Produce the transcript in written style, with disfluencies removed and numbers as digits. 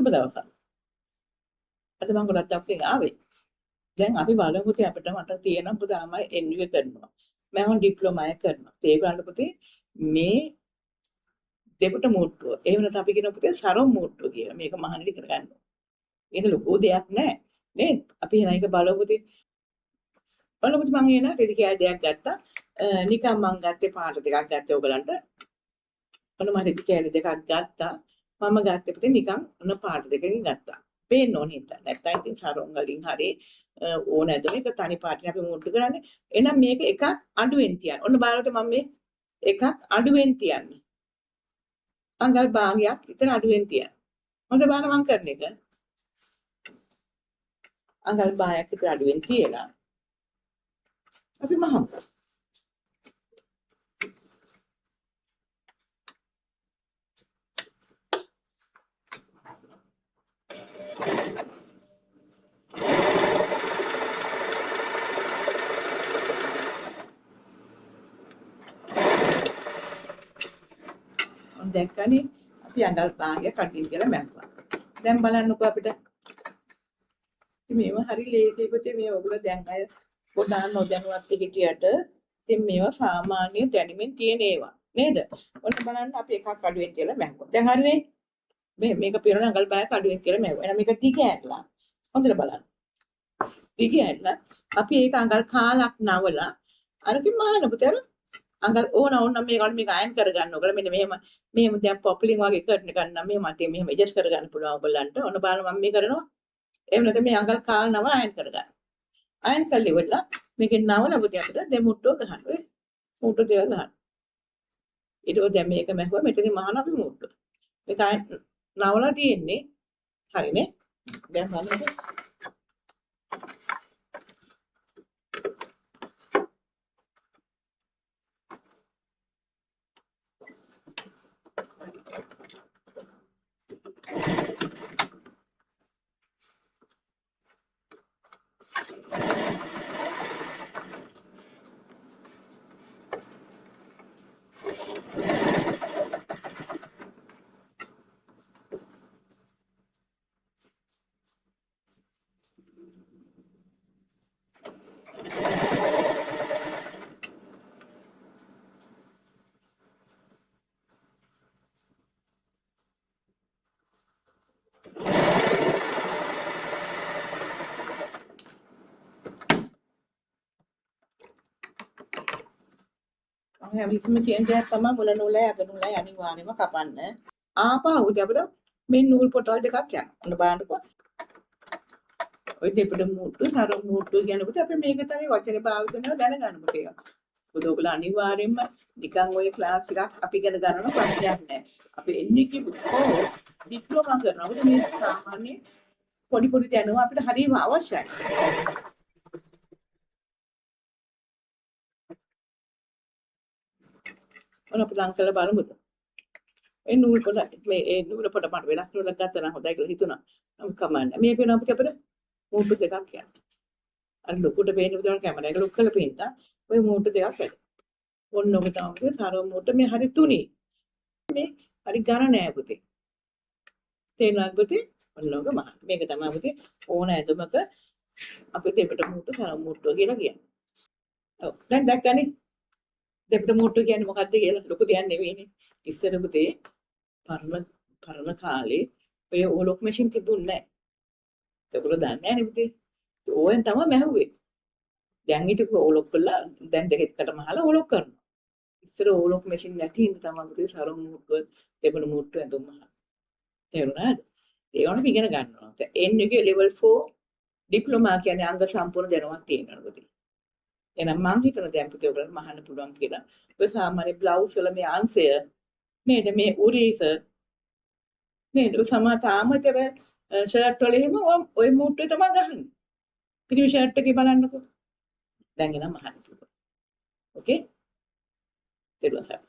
හොඳම දවසක්. අද මම ගොඩක් දවසෙන් ආවේ. දැන් අපි බලමු පුතේ අපිට මට තියෙන පුතාමයි NUA කරනවා. මම ඩිප්ලෝමා එක කරනවා. ඒ බලන්න පුතේ මේ දෙපට මූට්ටුව. එහෙම නැත්නම් අපි කියන පුතේ සරම් මූට්ටුව කියලා. මේක මහන්නලි කරගන්න. ඒක ලොකු දෙයක් නෑ. නේද? අපි එහෙනම් ඒක බලමු පුතේ. බලමු පුතේ මම එන රෙදි කෑල් දෙයක් ගත්තා. නිකන් මම ගත්තේ පාට දෙකක් ගත්තේ ඔයගලන්ට. ඔන්න මම රෙදි කෑලි දෙකක් ගත්තා. මම ගත්තේ පුතේ නිකන් ඔන්න පාට දෙකකින් ගත්තා. පේන්න ඕනේ හින්දා. නැත්නම් ඉතින් සරම් වලින් හරි ඕනෑද මේක තනි පාටින් අපි මුට්ටු කරන්නේ. එහෙනම් මේක එකක් අඩුවෙන් තියන්න. ඔන්න බලන්න මම මේ එකක් අඩුවෙන් තියන්නේ. අඟල් භාගයක් විතර අඩුවෙන් තියන්න. හොඳ බලන්න මම කරන එක. අඟල් භාගයක් විතර අඩුවෙන් තියලා අපි මහමු. දැක්කනේ අපි අඟල් භාගයක් අඩින් කියලා මැක්කුවා. දැන් බලන්නකෝ අපිට මේවා හරි ලේසි පුතේ මේ ඔයගොල්ලෝ දැන් අය පොඩ්ඩක් නොදැනුවත් හිටියට ඉතින් මේවා සාමාන්‍ය දැනුමින් තියෙන ඒවා නේද? ඔන්න බලන්න අපි එකක් අඩුවෙන් කියලා මැක්කුවා. දැන් හරිනේ මේක පිරණ අඟල් භාගයක් අඩුවෙන් කියලා මැක්කුවා. එහෙනම් මේක දිග ඇරලා හොඳට බලන්න. දිග ඇරලා අපි ඒක අඟල් කාලක් නවලා අරකින් මහන්න පුතේ අඟල් ඕන මේක අයන් කරගන්න ඕගොල්ලෝ මෙන්න මෙහෙම දැන් පොප්ලින් වගේ කරන ගන්න මෙහෙම අතේ මෙහෙම ඇඩ්ජස්ට් කරගන්න පුළුවන් ඔයගොල්ලන්ට ඔන්න බලන්න මම මේ කරනවා එහෙම නැත්නම් මේ අඟල් කාල නව අයන් කරගන්න අයන් කරලා ඉවරලා මේකේ නවල පුතේ අපිට දෙමුට්ටුව ගන්න ඔය මුට්ටු දෙක ගන්න ඊට පස්සේ දැන් මේක මැහුවා මෙතනින් මහන අපි මුට්ටු මේක අයන් නවලා තියෙන්නේ හරිනේ දැන් බලන්න හැමතිස්සෙම කියන දේ තමයි මුල නූලයි අග නූලයි අනිවාර්යයෙන්ම කපන්න. ආපහු අපිට මේ නූල් පොටවල් දෙකක් යනවා. ඔන්න බලන්නකෝ. ඔය දෙපඩ මූට්ටු සර මූට්ටු කියනකොට අපි මේක තමයි වචනේ පාවිච්චි කරනවා දැනගන්න ඕනේ. මොකද ඔයගොල්ලෝ අනිවාර්යයෙන්ම නිකන් ඔය ක්ලාස් එකක් අපි ඉගෙන ගන්න ප්‍රශ්නයක් නැහැ. අපි එන්නේ කිව්වෝ ඩිප්ලෝමා කරනවා. මොකද මේ සාමාන්‍ය පොඩි දැනුම අපිට හරියම අවශ්‍යයි. ඔන්න අපි ලං කරලා බලමුද? ඒ නූල් පොට මේ නූල් පොට මට වෙනස් නූලක් ගත්තා නම් හොඳයි කියලා හිතුණා. නමුත් කමන්නේ. මේ වෙන අපිට මූට්ටු දෙකක් යනවා. අර ලොකුට පේන විදිහට කැමරා එක ලොක් කරලා පේනවා. ඔය මූට්ටු දෙකක් වැඩ. ඔන්න ඔබ තමයි සරව මූට්ටු මේ හරි තුනි. මේ හරි ගණ නෑ පුතේ. තේරුණාද පුතේ? ඔන්න ඔක මහා. මේක තමයි පුතේ ඕන ඇඳුමක අපේ දෙපට මූට්ටු සරව මූට්ටුව කියලා කියන්නේ. ඔව්. දැන් දැක්කනේ. දෙපට මූට්ටුව කියන්නේ මොකක්ද කියලා ලොකු දෙයක් නෙවෙයිනේ. ඉස්සර පුතේ පරණ කාලේ ඔය ඕලොක් මැෂින් තිබුණේ නැහැ. ඒගොල්ලෝ දන්නේ නැහැ නේ පුතේ. ඕවෙන් තමයි මැහුවේ. දැන් ඊට ඕලොක් කළා දැන් දෙකකට මහලා ඕලොක් කරනවා. ඉස්සර ඕලොක් මැෂින් නැති හින්දා තමයි පුතේ සරම් මූට්ටුව දෙපට මූට්ටුව ඇඳුම් මහලා. තේරුණාද? ඒ වුණාම ඉගෙන ගන්නවා. දැන් N එකේ level 4 ඩිප්ලෝමා කියන්නේ අංග සම්පූර්ණ දැනුමක් තියෙනවා පුතේ. එහෙනම් මම හිතන දැන් පුතේ ඔයගලන්ට මහන්න පුළුවන් කියලා. ඔය සාමාන්‍ය බ්ලවුස් වල මේ අංශය නේද මේ උරීස නේද සමතාමතව ෂර්ට් වල එහෙම ඔය මූට්ටුවේ තමයි ගහන්නේ. පිරිමි ෂර්ට් එකේ බලන්නකෝ. දැන් එනම් මහන්න පුළුවන්. ඕකේ? ඊට පස්සේ